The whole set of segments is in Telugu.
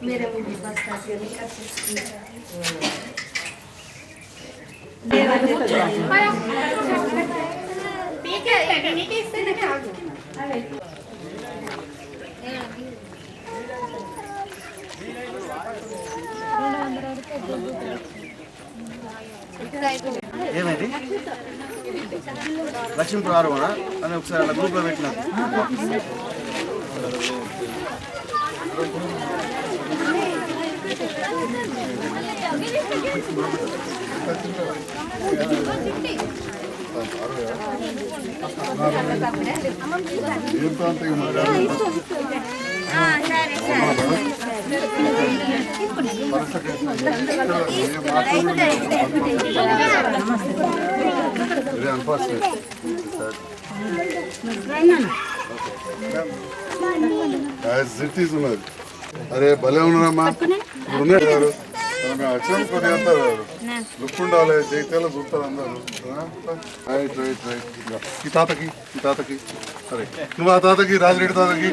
मेरे मुझे बस करके ఏమైంది లక్ష్మీపురం ఆరోహణ అని ఒకసారి అలా గ్రూప్లో పెట్టినా అరే భలే ఉన్నారమ్మా గారు అక్షరం కొద్దిగా లుక్ ఉండాలి జైతాలో చూస్తారు అందరూ రైట్ రైట్ రైట్ ఈ తాతకి సరే నువ్వు ఆ తాతకి రాజరెడ్డి తాతకి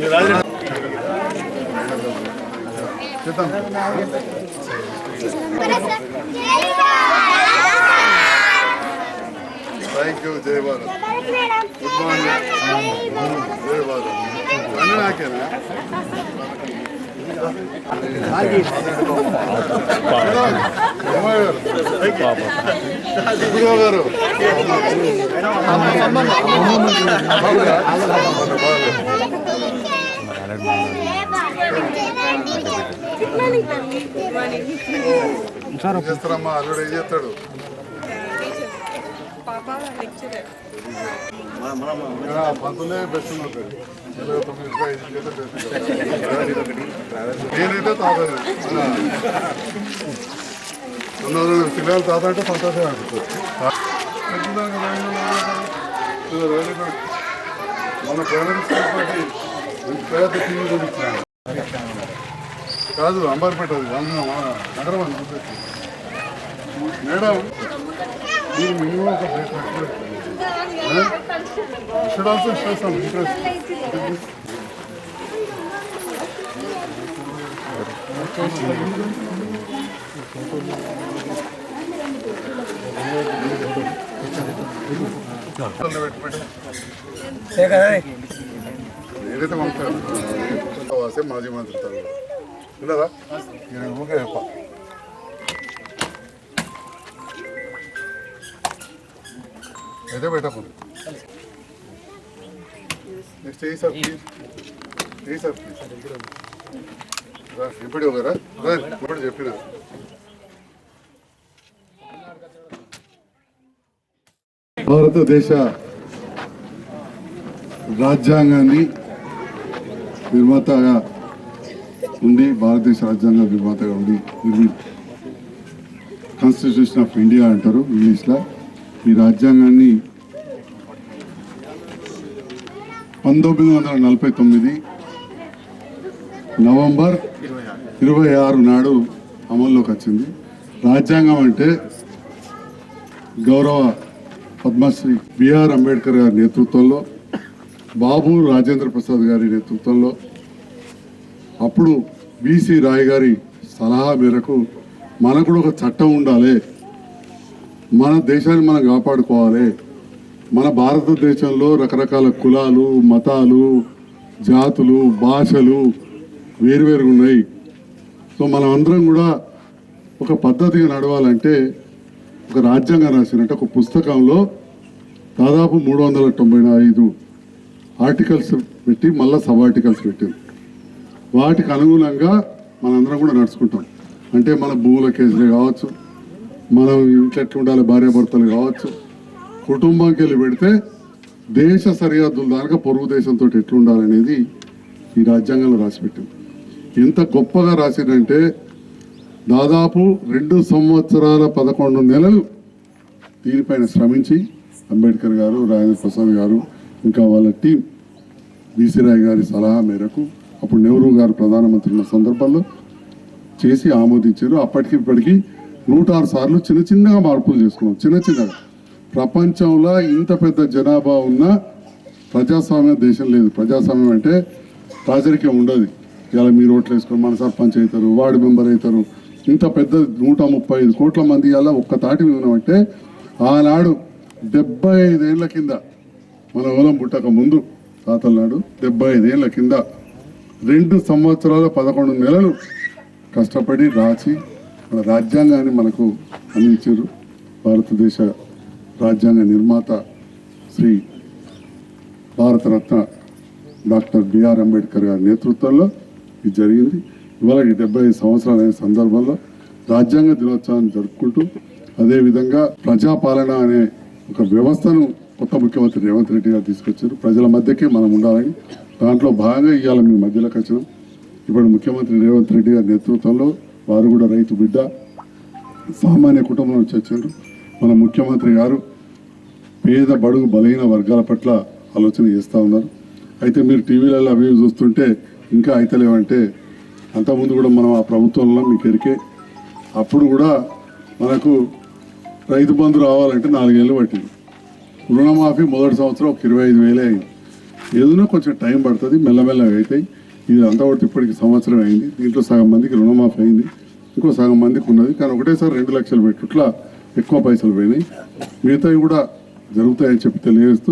చేద్దాం థ్యాంక్ యూ జై భారత్ గుడ్ మార్నింగ్ జై భారత్ అన్నీ నాకేనా గారు చేస్తారమ్మా అల్లుడు ఏం చేస్తాడు పంతులే బెస్ట్ ఉంటాడు నేనైతే తాతాను పిల్లలు తాత అంటే సంతోషం అనిపిస్తుంది మన పేరెంట్స్ పేద టీవీ చూపించాను కాదు అంబారిపేట నగరం అని చూపించి మేడం మీరు మినిమం ఒక should also show some interest ఏదైతే పంపుతారు మాజీ మంత్రి విన్నారా ఊరికే చెప్ప అయితే పెట్టకుండా నెక్స్ట్ ఏ సార్ ప్లీజ్ ఇప్పుడు ఒకరా ఇప్పుడు చెప్పిన భారతదేశ రాజ్యాంగాన్ని నిర్మాతగా ఉండి భారతదేశ రాజ్యాంగ నిర్మాతగా ఉండి కాన్స్టిట్యూషన్ ఆఫ్ ఇండియా అంటారు ఇంగ్లీష్లో. ఈ రాజ్యాంగాన్ని 1949 నవంబర్ 26 నాడు అమల్లోకి వచ్చింది. రాజ్యాంగం అంటే గౌరవ పద్మశ్రీ బిఆర్ అంబేద్కర్ గారి నేతృత్వంలో, బాబు రాజేంద్ర ప్రసాద్ గారి నేతృత్వంలో, అప్పుడు బిసి రాయ్ గారి సలహా మేరకు మనకు కూడా ఒక చట్టం ఉండాలి, మన దేశాన్ని మనం కాపాడుకోవాలి, మన భారతదేశంలో రకరకాల కులాలు, మతాలు, జాతులు, భాషలు వేరువేరుగా ఉన్నాయి. సో మనం అందరం కూడా ఒక పద్ధతిగా నడవాలంటే ఒక రాజ్యాంగం రాసినట్టు ఒక పుస్తకంలో దాదాపు 395 ఆర్టికల్స్ పెట్టి మళ్ళీ సబ్ ఆర్టికల్స్ పెట్టారు. వాటికి అనుగుణంగా మనందరం కూడా నడుచుకుంటాం. అంటే మన భూముల కేసులే కావచ్చు, మనం ఇంట్లో ఎట్లా ఉండాలి భార్యాభర్తలు కావచ్చు, కుటుంబంకి వెళ్ళి పెడితే దేశ సరిహద్దుల దాకా పొరుగు దేశంతో ఎట్లుండాలనేది ఈ రాజ్యాంగంలో రాసిపెట్టింది. ఎంత గొప్పగా రాసిందంటే దాదాపు 2 సంవత్సరాల 11 నెలలు దీనిపైన శ్రమించి అంబేద్కర్ గారు, రాజేంద్ర ప్రసాద్ గారు, ఇంకా వాళ్ళ టీం బిసి రాయ్ గారి సలహా మేరకు అప్పుడు నెహ్రూ గారు ప్రధానమంత్రి ఉన్న సందర్భంలో చేసి ఆమోదించారు. అప్పటికి ఇప్పటికీ 106 సార్లు చిన్న చిన్నగా మార్పులు చేసుకున్నాం. చిన్న చిన్నగా. ప్రపంచంలో ఇంత పెద్ద జనాభా ఉన్న ప్రజాస్వామ్య దేశం లేదు. ప్రజాస్వామ్యం అంటే రాజరికం ఉండదు. ఇలా మీరు ఓట్లు వేసుకొని మన సర్పంచ్ అవుతారు, వార్డు మెంబర్ అవుతారు. ఇంత పెద్ద 135 కోట్ల మంది ఇలా ఒక్క తాటి ఉన్నామంటే ఆనాడు 75 ఏళ్ల కింద మన ఓలం పుట్టక ముందు తాతల నాడు 75 ఏళ్ల కింద 2 సంవత్సరాల 11 నెలలు కష్టపడి రాసి మన రాజ్యాంగాన్ని మనకు అందించారు. భారతదేశ రాజ్యాంగ నిర్మాత శ్రీ భారతరత్న డాక్టర్ బిఆర్ అంబేద్కర్ గారి నేతృత్వంలో ఇది జరిగింది. ఇవాళ 75 సంవత్సరాలైన సందర్భంలో రాజ్యాంగ దినోత్సవాన్ని జరుపుకుంటూ అదేవిధంగా ప్రజాపాలన అనే ఒక వ్యవస్థను కొత్త ముఖ్యమంత్రి రేవంత్ రెడ్డి గారు తీసుకొచ్చారు. ప్రజల మధ్యకే మనం ఉండాలని దాంట్లో భాగంగా ఇవాళ మీ మధ్యలోకి వచ్చినాం. ఇప్పుడు ముఖ్యమంత్రి రేవంత్ రెడ్డి గారి నేతృత్వంలో వారు కూడా రైతు బిడ్డ సామాన్య కుటుంబం నుంచి వచ్చారు. మన ముఖ్యమంత్రి గారు పేద బడుగు బలహీన వర్గాల పట్ల ఆలోచన చేస్తూ ఉన్నారు. అయితే మీరు టీవీలలో అవి చూస్తుంటే ఇంకా అయితలేవంటే అంతకుముందు కూడా మనం ఆ ప్రభుత్వంలో మీకు ఎరికే అప్పుడు కూడా మనకు రైతు బంధు రావాలంటే 4 ఏళ్ళు పట్టింది. రుణమాఫీ మొదటి సంవత్సరం ఒక 25,000 అయింది. ఏదైనా కొంచెం టైం పడుతుంది, మెల్లమెల్లగా అవుతాయి. ఇది అంతా ఒకటి ఇప్పటికి సంవత్సరం అయింది. దీంట్లో సగం మందికి రుణమాఫీ అయింది, ఇంకో సగం మందికి ఉన్నది. కానీ ఒకటేసారి 2 లక్షలు పెట్టుట్లా ఎక్కువ పైసలు పోయినాయి. మిగతావి కూడా జరుగుతాయని చెప్పి తెలియజేస్తూ